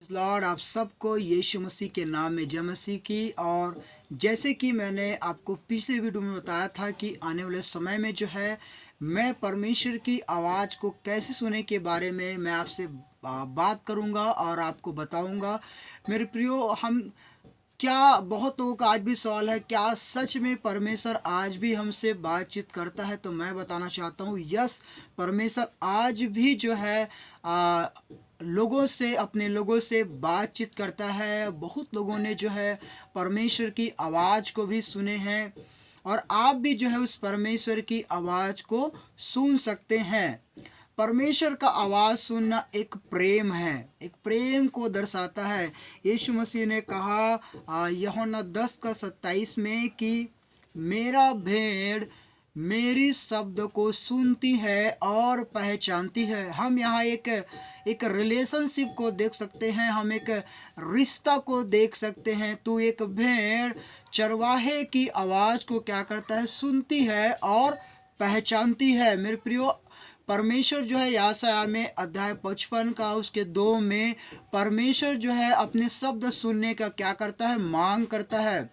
Lord आप सबको यीशु मसीह के नाम में जय मसीह की। और जैसे कि मैंने आपको पिछले वीडियो में बताया था कि आने वाले समय में जो है मैं परमेश्वर की आवाज़ को कैसे सुने के बारे में मैं आपसे बात करूंगा और आपको बताऊंगा। मेरे प्रियो, हम क्या बहुत लोगों का आज भी सवाल है, क्या सच में परमेश्वर आज भी हमसे बातचीत करता है? तो मैं बताना चाहता हूँ, यस, परमेश्वर आज भी जो है लोगों से, अपने लोगों से बातचीत करता है। बहुत लोगों ने जो है परमेश्वर की आवाज़ को भी सुने हैं और आप भी जो है उस परमेश्वर की आवाज़ को सुन सकते हैं। परमेश्वर का आवाज़ सुनना एक प्रेम है, एक प्रेम को दर्शाता है। यीशु मसीह ने कहा यूहन्ना 10:27 में कि मेरा भेड़ मेरी शब्द को सुनती है और पहचानती है। हम यहाँ एक रिलेशनशिप को देख सकते हैं, हम एक रिश्ता को देख सकते हैं। तो एक भेड़ चरवाहे की आवाज़ को क्या करता है? सुनती है और पहचानती है। मेरे प्रियो, परमेश्वर जो है यशायाह में अध्याय 55 का उसके 2 में परमेश्वर जो है अपने शब्द सुनने का क्या करता है? मांग करता है।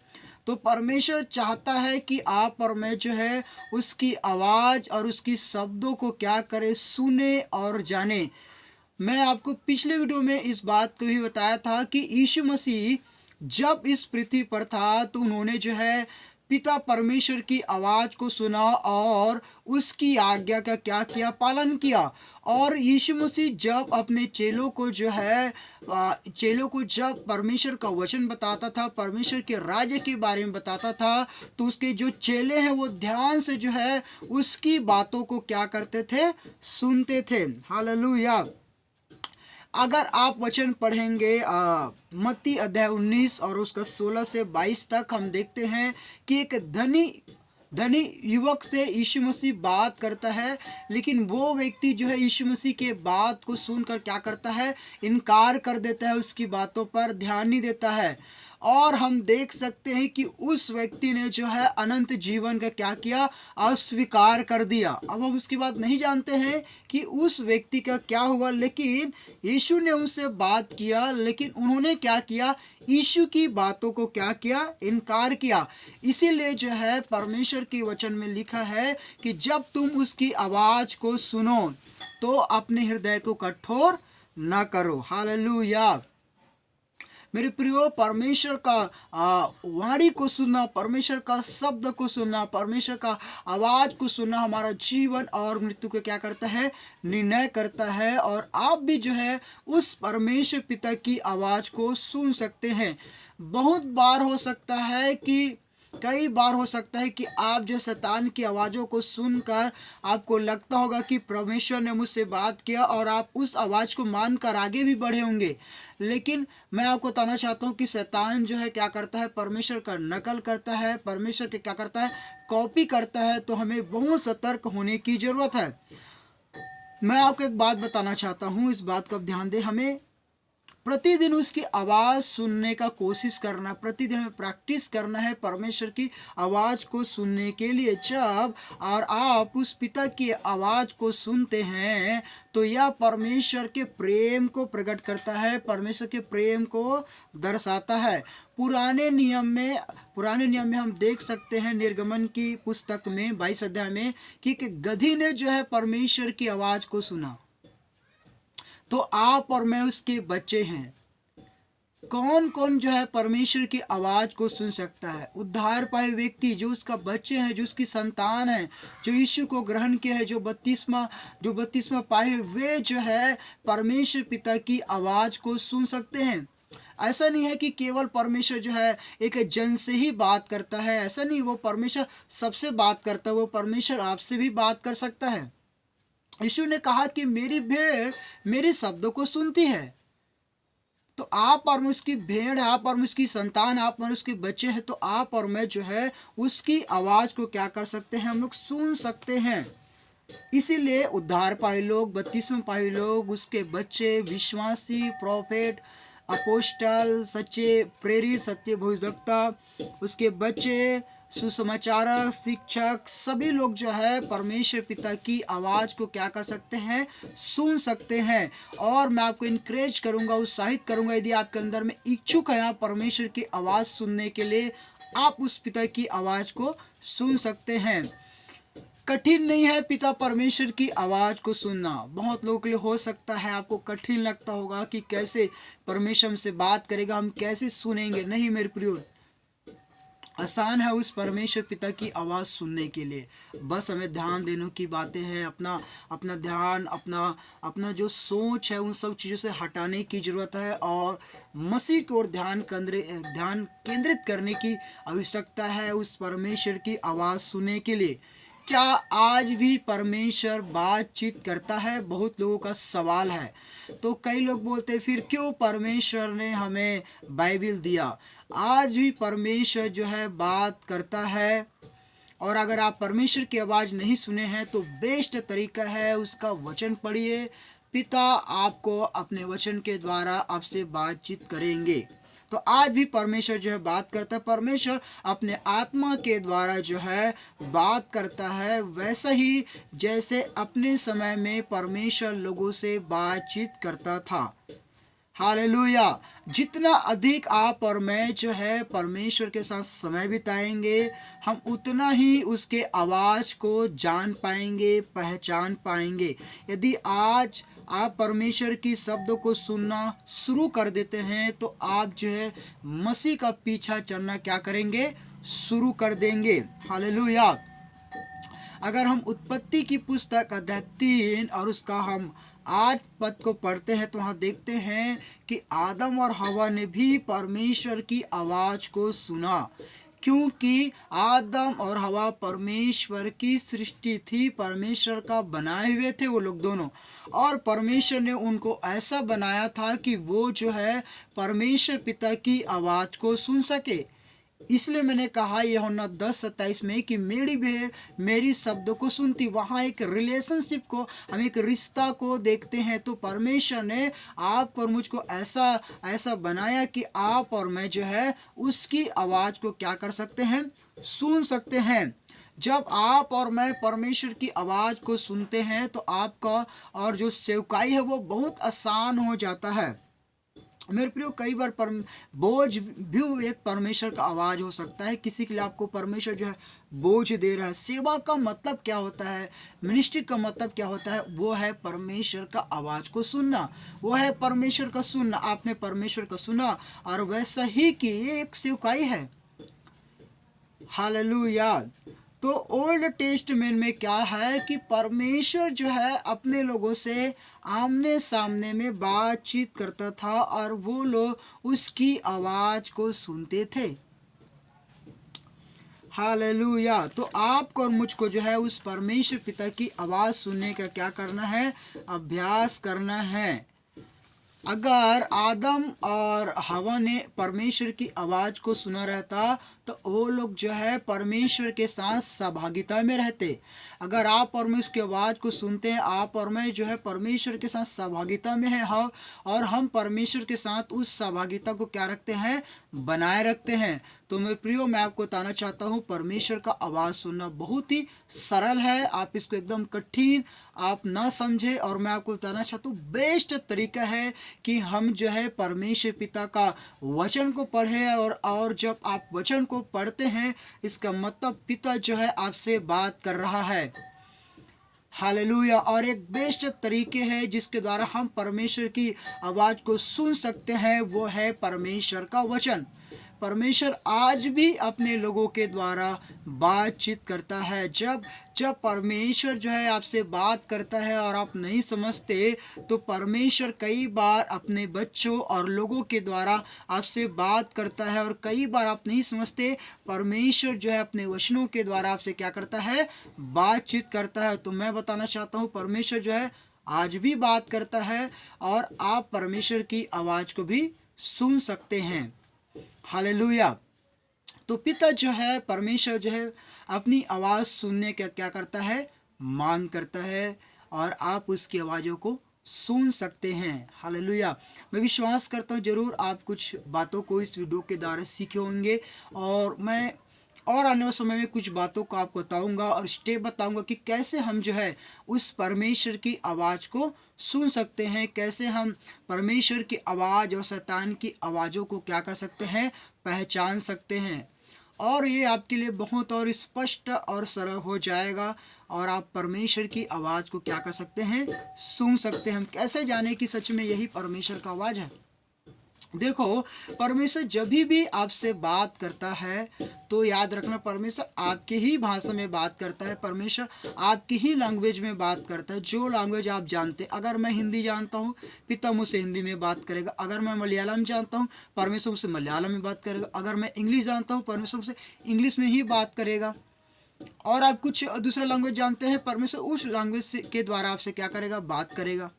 तो परमेश्वर चाहता है कि आप और मैं जो है उसकी आवाज़ और उसकी शब्दों को क्या करें? सुने और जाने। मैं आपको पिछले वीडियो में इस बात को भी बताया था कि यीशु मसीह जब इस पृथ्वी पर था तो उन्होंने जो है पिता परमेश्वर की आवाज़ को सुना और उसकी आज्ञा का क्या किया? पालन किया। और यीशु मसीह जब अपने चेलों को जो है चेलों को जब परमेश्वर का वचन बताता था, परमेश्वर के राज्य के बारे में बताता था, तो उसके जो चेले हैं वो ध्यान से जो है उसकी बातों को क्या करते थे? सुनते थे। हालेलुया। अगर आप वचन पढ़ेंगे मत्ती अध्याय 19 और उसका 16 से 22 तक, हम देखते हैं कि एक धनी युवक से यीशु मसीह बात करता है, लेकिन वो व्यक्ति जो है यीशु मसीह के बात को सुनकर क्या करता है? इनकार कर देता है, उसकी बातों पर ध्यान नहीं देता है। और हम देख सकते हैं कि उस व्यक्ति ने जो है अनंत जीवन का क्या किया? अस्वीकार कर दिया। अब हम उसकी बात नहीं जानते हैं कि उस व्यक्ति का क्या हुआ, लेकिन यीशु ने उनसे बात किया, लेकिन उन्होंने क्या किया? यीशु की बातों को क्या किया? इनकार किया। इसीलिए जो है परमेश्वर के वचन में लिखा है कि जब तुम उसकी आवाज़ को सुनो तो अपने हृदय को कठोर न करो। हालेलुया। मेरे प्रियो, परमेश्वर का वाणी को सुनना, परमेश्वर का शब्द को सुनना, परमेश्वर का आवाज़ को सुनना हमारा जीवन और मृत्यु को क्या करता है? निर्णय करता है। और आप भी जो है उस परमेश्वर पिता की आवाज़ को सुन सकते हैं। बहुत बार हो सकता है कि कई बार हो सकता है कि आप जो शैतान की आवाज़ों को सुनकर आपको लगता होगा कि परमेश्वर ने मुझसे बात किया और आप उस आवाज़ को मानकर आगे भी बढ़े होंगे। लेकिन मैं आपको बताना चाहता हूँ कि शैतान जो है क्या करता है? परमेश्वर का नकल करता है, परमेश्वर के क्या करता है? कॉपी करता है। तो हमें बहुत सतर्क होने की ज़रूरत है। मैं आपको एक बात बताना चाहता हूँ, इस बात को आप ध्यान दें। हमें प्रतिदिन उसकी आवाज़ सुनने का कोशिश करना, प्रतिदिन हमें प्रैक्टिस करना है परमेश्वर की आवाज़ को सुनने के लिए। जब और आप उस पिता की आवाज़ को सुनते हैं तो यह परमेश्वर के प्रेम को प्रकट करता है, परमेश्वर के प्रेम को दर्शाता है। पुराने नियम में हम देख सकते हैं, निर्गमन की पुस्तक में 22 अध्याय में, कि एक गधी ने जो है परमेश्वर की आवाज़ को सुना। तो आप और मैं उसके बच्चे हैं। कौन कौन जो है परमेश्वर की आवाज़ को सुन सकता है? उद्धार पाए व्यक्ति, जो उसका बच्चे हैं, जो उसकी संतान है, जो यीशु को ग्रहण किया है, जो बपतिस्मा पाए, वे जो है परमेश्वर पिता की आवाज़ को सुन सकते हैं। ऐसा नहीं है कि केवल परमेश्वर जो है एक जन से ही बात करता है, ऐसा नहीं। वो परमेश्वर सबसे बात करता है, वो परमेश्वर आपसे भी बात कर सकता है। यीशु ने कहा कि मेरी भेड़ मेरे शब्दों को सुनती है। तो आप और मैं उसकी भेड़ है, आप और मैं उसकी संतान, आप और उसके बच्चे हैं। तो आप और मैं जो है उसकी आवाज़ को क्या कर सकते हैं? हम लोग सुन सकते हैं। इसीलिए उद्धार पाए लोग, बपतिस्मा पाए लोग, उसके बच्चे, विश्वासी, प्रोफेट, अपोस्टल, सच्चे प्रेरित, सत्य भविष्यवक्ता, उसके बच्चे सुसमाचारक, शिक्षक, सभी लोग जो है परमेश्वर पिता की आवाज़ को क्या कर सकते हैं, सुन सकते हैं। और मैं आपको इनकरेज करूँगा, उत्साहित करूँगा, यदि आपके अंदर में इच्छुक है आप परमेश्वर की आवाज़ सुनने के लिए, आप उस पिता की आवाज़ को सुन सकते हैं। कठिन नहीं है पिता परमेश्वर की आवाज़ को सुनना। बहुत लोगों के लिए हो सकता है आपको कठिन लगता होगा कि कैसे परमेश्वर हमसे बात करेगा, हम कैसे सुनेंगे। नहीं मेरे प्रियो, आसान है उस परमेश्वर पिता की आवाज़ सुनने के लिए। बस हमें ध्यान देने की बातें हैं, अपना अपना ध्यान, अपना जो सोच है उन सब चीज़ों से हटाने की ज़रूरत है और मसीह की ओर ध्यान केंद्रित करने की आवश्यकता है उस परमेश्वर की आवाज़ सुनने के लिए। क्या आज भी परमेश्वर बातचीत करता है? बहुत लोगों का सवाल है। तो कई लोग बोलते हैं फिर क्यों परमेश्वर ने हमें बाइबल दिया? आज भी परमेश्वर जो है बात करता है। और अगर आप परमेश्वर की आवाज़ नहीं सुने हैं तो बेस्ट तरीका है उसका वचन पढ़िए। पिता आपको अपने वचन के द्वारा आपसे बातचीत करेंगे। तो आज भी परमेश्वर जो है बात करता है। परमेश्वर अपने आत्मा के द्वारा जो है बात करता है, वैसा ही जैसे अपने समय में परमेश्वर लोगों से बातचीत करता था। हालेलुया। जितना अधिक आप और मैं जो है परमेश्वर के साथ समय बिताएंगे, हम उतना ही उसके आवाज़ को जान पाएंगे, पहचान पाएंगे। यदि आज आप परमेश्वर की शब्दों को सुनना शुरू कर देते हैं तो आप जो है मसीह का पीछा चलना क्या करेंगे, शुरू कर देंगे। हालेलुया। अगर हम उत्पत्ति की पुस्तक अध्याय 3 और उसका हम 8 पद को पढ़ते हैं तो वहाँ देखते हैं कि आदम और हवा ने भी परमेश्वर की आवाज़ को सुना, क्योंकि आदम और हवा परमेश्वर की सृष्टि थी, परमेश्वर का बनाए हुए थे वो लोग दोनों। और परमेश्वर ने उनको ऐसा बनाया था कि वो जो है परमेश्वर पिता की आवाज़ को सुन सके। इसलिए मैंने कहा यूहन्ना 10:27 में कि मेरी भेड़ मेरी शब्दों को सुनती। वहाँ एक रिलेशनशिप को, हम एक रिश्ता को देखते हैं। तो परमेश्वर ने आप और मुझको ऐसा बनाया कि आप और मैं जो है उसकी आवाज़ को क्या कर सकते हैं, सुन सकते हैं। जब आप और मैं परमेश्वर की आवाज़ को सुनते हैं तो आपका और जो सेवकाई है वो बहुत आसान हो जाता है। मेरे प्रियो, कई बार बोझ भी एक परमेश्वर का आवाज़ हो सकता है। किसी के लिए आपको परमेश्वर जो है बोझ दे रहा है। सेवा का मतलब क्या होता है, मिनिस्ट्री का मतलब क्या होता है? वो है परमेश्वर का आवाज़ को सुनना, वो है परमेश्वर का सुनना। आपने परमेश्वर का सुना और वैसा ही कि ये एक सेवकाई है। हालेलुया। तो ओल्ड टेस्टमेंट में क्या है कि परमेश्वर जो है अपने लोगों से आमने सामने में बातचीत करता था और वो लोग उसकी आवाज़ को सुनते थे। हालेलुया। तो आपको और मुझको जो है उस परमेश्वर पिता की आवाज़ सुनने का क्या करना है, अभ्यास करना है। अगर आदम और हवा ने परमेश्वर की आवाज़ को सुना रहता तो वो लोग जो है परमेश्वर के साथ सहभागिता में रहते। अगर आप और मैं उसकी आवाज़ को सुनते हैं, आप और मैं जो है परमेश्वर के साथ सहभागिता में है और हम परमेश्वर के साथ उस सहभागिता को क्या रखते हैं, बनाए रखते हैं। तो मेरे प्रियो, मैं आपको बताना चाहता हूँ परमेश्वर का आवाज़ सुनना बहुत ही सरल है। आप इसको एकदम कठिन आप ना समझे। और मैं आपको बताना चाहता हूँ बेस्ट तरीका है कि हम जो है परमेश्वर पिता का वचन को पढ़ें। और जब आप वचन को पढ़ते हैं इसका मतलब पिता जो है आपसे बात कर रहा है। हालेलुया। और एक बेस्ट तरीके है जिसके द्वारा हम परमेश्वर की आवाज़ को सुन सकते हैं, वो है परमेश्वर का वचन। परमेश्वर आज भी अपने लोगों के द्वारा बातचीत करता है। जब परमेश्वर जो है आपसे बात करता है और आप नहीं समझते तो परमेश्वर कई बार अपने बच्चों और लोगों के द्वारा आपसे बात करता है। और कई बार आप नहीं समझते, परमेश्वर जो है अपने वचनों के द्वारा आपसे क्या करता है, बातचीत करता है। तो मैं बताना चाहता हूँ परमेश्वर जो है आज भी बात करता है और आप परमेश्वर की आवाज़ को भी सुन सकते हैं। हालेलुया। तो पिता जो है, परमेश्वर जो है अपनी आवाज़ सुनने का क्या करता है, मांग करता है और आप उसकी आवाज़ों को सुन सकते हैं। हालेलुया। मैं विश्वास करता हूँ ज़रूर आप कुछ बातों को इस वीडियो के द्वारा सीखे होंगे। और मैं और आने वाले समय में कुछ बातों को आपको बताऊंगा और स्टेप बताऊंगा कि कैसे हम जो है उस परमेश्वर की आवाज़ को सुन सकते हैं, कैसे हम परमेश्वर की आवाज़ और शैतान की आवाज़ों को क्या कर सकते हैं, पहचान सकते हैं। और ये आपके लिए बहुत और स्पष्ट और सरल हो जाएगा और आप परमेश्वर की आवाज़ को क्या कर सकते हैं, सुन सकते हैं। हम कैसे जाने कि सच में यही परमेश्वर का आवाज़ है। देखो, परमेश्वर जब भी आपसे बात करता है तो याद रखना, परमेश्वर आपके ही भाषा में बात करता है, परमेश्वर आपकी ही लैंग्वेज में बात करता है, जो लैंग्वेज आप जानते हैं। अगर मैं हिंदी जानता हूँ, पिता मुझसे हिंदी में बात करेगा। अगर मैं मलयालम जानता हूँ, परमेश्वर मुझसे मलयालम में बात करेगा। अगर मैं इंग्लिश जानता हूँ, परमेश्वर मुझसे इंग्लिश में ही बात करेगा। और आप कुछ दूसरा लैंग्वेज जानते हैं, परमेश्वर उस लैंग्वेज के द्वारा आपसे क्या करेगा, बात करेगा।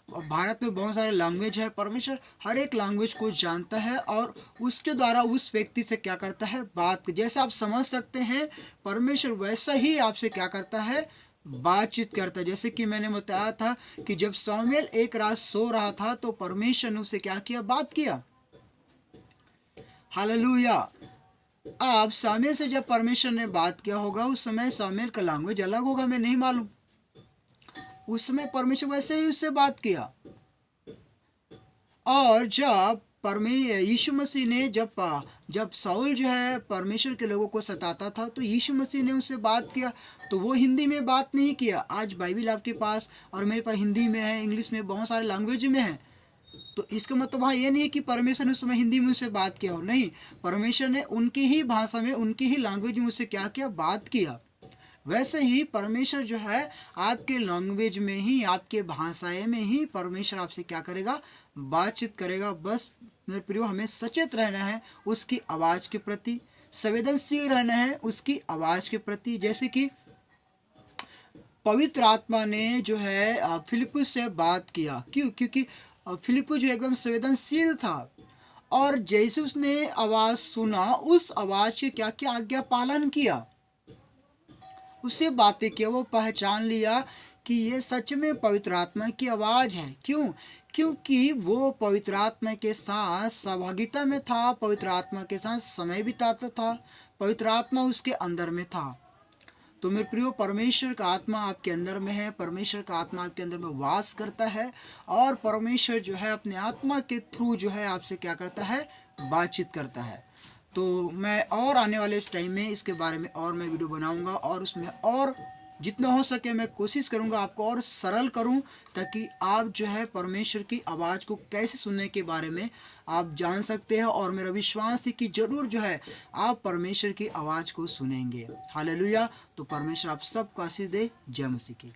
और भारत में बहुत सारे लैंग्वेज है, परमेश्वर हर एक लैंग्वेज को जानता है और उसके द्वारा उस व्यक्ति से क्या करता है, बात। जैसे आप समझ सकते हैं, परमेश्वर वैसा ही आपसे क्या करता है, बातचीत करता है। जैसे कि मैंने बताया था कि जब शामूएल एक रात सो रहा था तो परमेश्वर ने उससे क्या किया, बात किया। हालेलुया। अब शामूएल से जब परमेश्वर ने बात किया होगा, उस समय शामूएल का लैंग्वेज अलग होगा, मैं नहीं मालूम। उस समय परमेश्वर वैसे ही उससे बात किया। और जब यीशु मसीह ने जब शाऊल जो है परमेश्वर के लोगों को सताता था, तो यीशु मसीह ने उससे बात किया, तो वो हिंदी में बात नहीं किया। आज बाइबल आपके पास और मेरे पास हिंदी में है, इंग्लिश में, बहुत सारे लैंग्वेज में है। तो इसका मतलब वहाँ ये नहीं है कि परमेश्वर ने उस समय हिंदी में उससे बात किया हो, नहीं। परमेश्वर ने उनकी ही भाषा में, उनकी ही लैंग्वेज में उससे क्या किया, बात किया। वैसे ही परमेश्वर जो है आपके लैंग्वेज में ही, आपके भाषाएं में ही परमेश्वर आपसे क्या करेगा, बातचीत करेगा। बस मेरे प्रियो, हमें सचेत रहना है उसकी आवाज़ के प्रति, संवेदनशील रहना है उसकी आवाज़ के प्रति। जैसे कि पवित्र आत्मा ने जो है फिलिप्पुस से बात किया, क्योंकि फिलिप्पुस जो एकदम संवेदनशील था, और जैसे उसने आवाज़ सुना, उस आवाज़ के क्या क्या आज्ञा पालन किया, उससे बातें किया, वो पहचान लिया कि ये सच में पवित्र आत्मा की आवाज़ है। क्यों? क्योंकि वो पवित्र आत्मा के साथ सहभागिता में था, पवित्र आत्मा के साथ समय बिताता था, पवित्र आत्मा उसके अंदर में था। तो मेरे प्रियो, परमेश्वर का आत्मा आपके अंदर में है, परमेश्वर का आत्मा आपके अंदर में वास करता है, और परमेश्वर जो है अपने आत्मा के थ्रू जो है आपसे क्या करता है, बातचीत करता है। तो मैं और आने वाले टाइम में इसके बारे में और मैं वीडियो बनाऊंगा, और उसमें और जितना हो सके मैं कोशिश करूंगा आपको और सरल करूं, ताकि आप जो है परमेश्वर की आवाज़ को कैसे सुनने के बारे में आप जान सकते हैं। और मेरा विश्वास है कि ज़रूर जो है आप परमेश्वर की आवाज़ को सुनेंगे। हालेलुया। तो परमेश्वर आप सबको आशीष दे। जय मसीह की।